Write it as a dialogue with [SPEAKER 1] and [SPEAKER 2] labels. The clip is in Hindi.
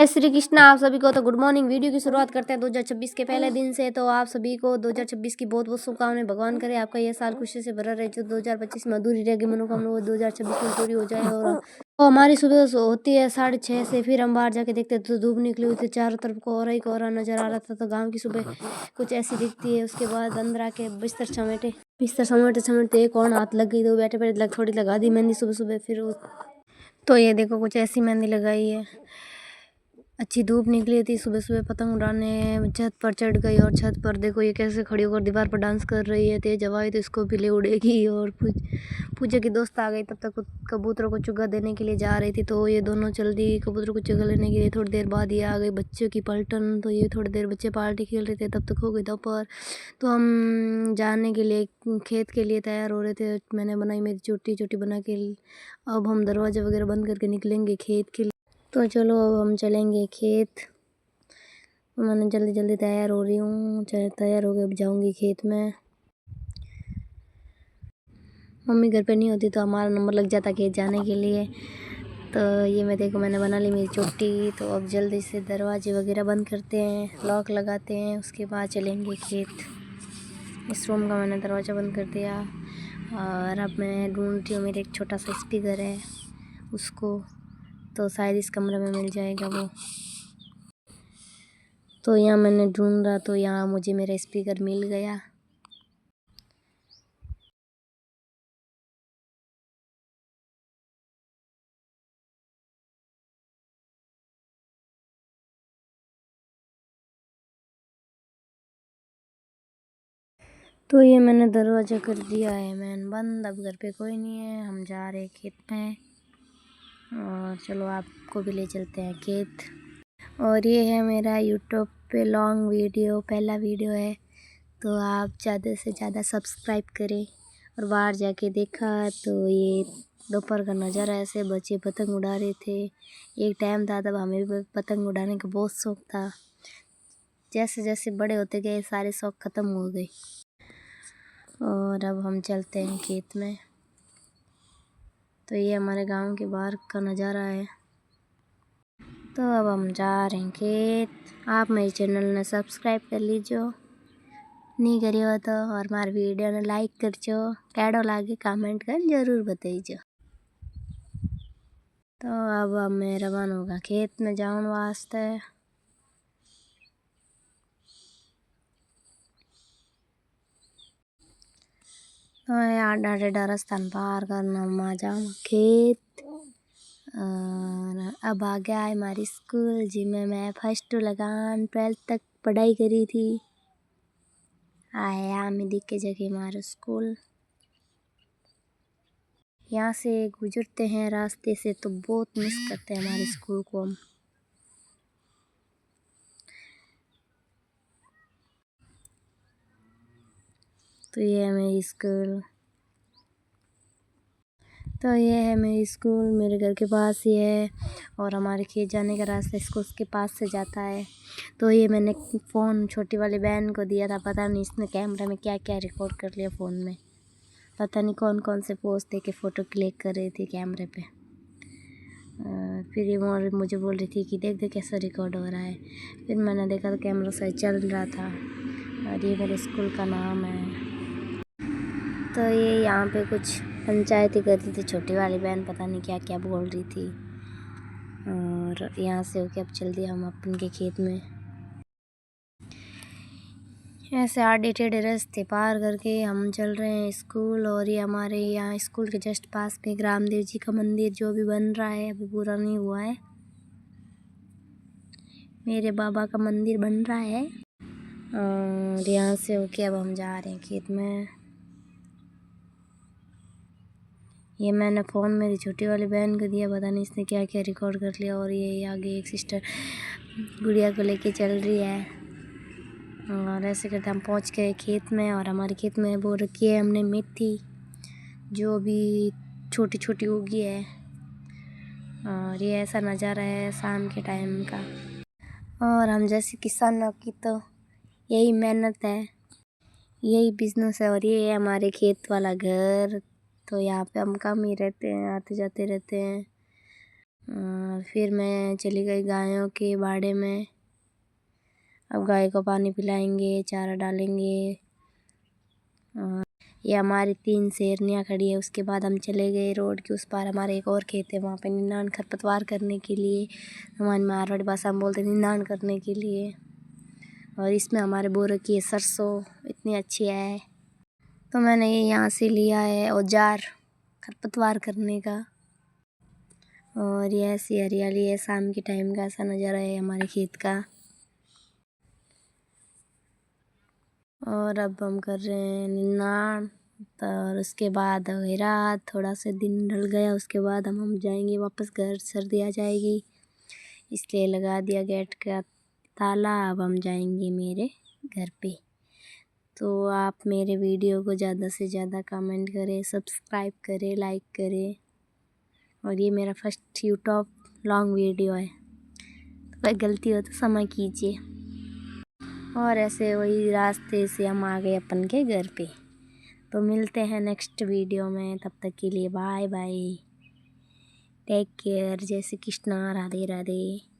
[SPEAKER 1] जय श्री कृष्णा। आप सभी को तो गुड मॉर्निंग। वीडियो की शुरुआत करते हैं 2026 के पहले दिन से। तो आप सभी को 2026 की बहुत बहुत शुभकामनाएं। भगवान करे आपका यह साल खुशी से भरा रहे। जो 2025 में अधूरी रहेगी मनोकामना वो 2026 में पूरी हो जाए। और तो हमारी सुबह होती है 6:30 से। फिर हम बाहर जाके देखते तो धूप निकली हुई थी, चारों तरफ कोहरा ही कोहरा नजर आ रहा था। तो गाँव की सुबह कुछ ऐसी दिखती है। उसके बाद अंदर आके बिस्तर समेटे समेटते एक और हाथ लग गई। तो बैठे बैठे थोड़ी लगा दी मेहंदी सुबह सुबह। फिर तो ये देखो कुछ ऐसी मेहंदी लगाई है। अच्छी धूप निकली थी सुबह सुबह। पतंग उड़ाने छत पर चढ़ गई और छत पर देखो ये कैसे खड़ी होकर दीवार पर डांस कर रही है। तेज हवा है तो इसको भी ले उड़ेगी। और पूजा की दोस्त आ गई। तब तक कबूतरों को चुगा देने के लिए जा रही थी। तो ये दोनों चल दी कबूतरों को चुगा लेने के लिए। थोड़ी देर बाद ये आ गई बच्चों की पलटन। तो ये थोड़ी देर बच्चे पार्टी खेल रहे थे। तब तक हो गई दोपहर। तो हम जाने के लिए खेत के लिए तैयार हो रहे थे। मैंने बनाई मेरी चोटी चोटी बना के। अब हम दरवाजे वगैरह बंद करके निकलेंगे खेत के लिए। तो चलो अब हम चलेंगे खेत। मैंने जल्दी जल्दी तैयार हो रही हूँ। तैयार हो गए अब जाऊँगी खेत में। मम्मी घर पे नहीं होती तो हमारा नंबर लग जाता खेत जाने के लिए। तो ये मैं देखो मैंने बना ली मेरी चोटी। तो अब जल्दी से दरवाजे वगैरह बंद करते हैं, लॉक लगाते हैं, उसके बाद चलेंगे खेत। इस रूम का मैंने दरवाज़ा बंद कर दिया। और अब मैं ढूंढ रही हूँ मेरे एक छोटा सा स्पीकर है उसको। तो शायद इस कमरे में मिल जाएगा वो। तो यहाँ मैंने ढूंढा तो यहाँ मुझे मेरा स्पीकर मिल गया। तो ये मैंने दरवाज़ा कर दिया है मैन बंद। अब घर पे कोई नहीं है, हम जा रहे खेत में। और चलो आपको भी ले चलते हैं खेत। और ये है मेरा यूट्यूब पे लॉन्ग वीडियो, पहला वीडियो है। तो आप ज़्यादा से ज़्यादा सब्सक्राइब करें। और बाहर जाके देखा तो ये दोपहर का नज़ारा ऐसे बच्चे पतंग उड़ा रहे थे। एक टाइम था तब हमें भी पतंग उड़ाने का बहुत शौक़ था। जैसे जैसे बड़े होते गए सारे शौक़ ख़त्म हो गए। और अब हम चलते हैं खेत में। तो ये हमारे गांव के बाहर का नज़ारा है। तो अब हम जा रहे हैं खेत। आप मेरे चैनल ने सब्सक्राइब कर लीजिए नहीं करियो तो। और हमारे वीडियो ने लाइक करजो। कैडो लागे कमेंट कर जरूर बताइए। तो अब मैं रवाना होगा खेत में जाने वास्ते। तो यार डाटे रास्ता पार करना मजा खेत। और अब आ गया है हमारी स्कूल जिसमें मैं फर्स्ट लगान 12th तक पढ़ाई करी थी। आया मैं दिख के जगह हमारा स्कूल। यहाँ से गुजरते हैं रास्ते से तो बहुत मिस करते हैं हमारे स्कूल को हम। तो ये है मेरी स्कूल। तो ये है मेरी स्कूल मेरे घर के पास ही है। और हमारे खेत जाने का रास्ता इसको उसके पास से जाता है। तो ये मैंने फ़ोन छोटी वाली बहन को दिया था। पता नहीं इसने कैमरे में क्या क्या रिकॉर्ड कर लिया फ़ोन में। पता नहीं कौन कौन से पोस्ट दे के फ़ोटो क्लिक कर रही थी कैमरे पे। फिर ये मुझे बोल रही थी कि देख देख कैसा रिकॉर्ड हो रहा है। फिर मैंने देखा तो कैमरा सही चल रहा था। और ये मेरे स्कूल का नाम है। तो ये यहाँ पे कुछ पंचायत ही कर रही थी छोटी वाली बहन। पता नहीं क्या क्या बोल रही थी। और यहाँ से होके अब चल दिया हम अपन के खेत में। ऐसे आड़े टेढ़े रास्ते पार करके हम चल रहे हैं स्कूल। और ये हमारे यहाँ स्कूल के जस्ट पास में रामदेव जी का मंदिर जो भी बन रहा है, अभी पूरा नहीं हुआ है। मेरे बाबा का मंदिर बन रहा है। और यहाँ से होके अब हम जा रहे हैं खेत में। ये मैंने फ़ोन मेरी छोटी वाली बहन को दिया। पता नहीं इसने क्या क्या रिकॉर्ड कर लिया। और ये आगे एक सिस्टर गुड़िया को लेके चल रही है। और ऐसे करते हम पहुंच गए खेत में। और हमारे खेत में बो रखी है हमने मेथी जो भी छोटी छोटी उगी है। और ये ऐसा नज़ारा है शाम के टाइम का। और हम जैसे किसानों की तो यही मेहनत है, यही बिजनेस है। और ये है हमारे खेत वाला घर। तो यहाँ पे हम कम ही रहते हैं, आते जाते रहते हैं। फिर मैं चली गई गायों के बाड़े में। अब गाय को पानी पिलाएंगे, चारा डालेंगे। ये हमारी 3 शेरनियाँ खड़ी है। उसके बाद हम चले गए रोड के उस पार, हमारे एक और खेत है, वहाँ पे निनान खरपतवार करने के लिए, हमारी मारवाड़ी भाषा में बोलते निनान करने के लिए। और इसमें हमारे बो रखी है सरसों, इतनी अच्छी है। तो मैंने ये यहाँ से लिया है औजार खरपतवार करने का। और ये ऐसी हरियाली है, शाम के टाइम का ऐसा नज़ारा है हमारे खेत का। और अब हम कर रहे हैं निनान। और उसके बाद हुई रात, थोड़ा सा दिन ढल गया, उसके बाद हम जाएंगे वापस घर, सर्दी आ जाएगी, इसलिए लगा दिया गेट का ताला। अब हम जाएंगे मेरे घर पे। तो आप मेरे वीडियो को ज़्यादा से ज़्यादा कमेंट करें, सब्सक्राइब करें, लाइक करें। और ये मेरा फर्स्ट यूट्यूब लॉन्ग वीडियो है, तो कोई गलती हो तो क्षमा कीजिए। और ऐसे वही रास्ते से हम आ गए अपन के घर पे। तो मिलते हैं नेक्स्ट वीडियो में, तब तक के लिए बाय बाय, टेक केयर, जय श्री कृष्णा, राधे राधे।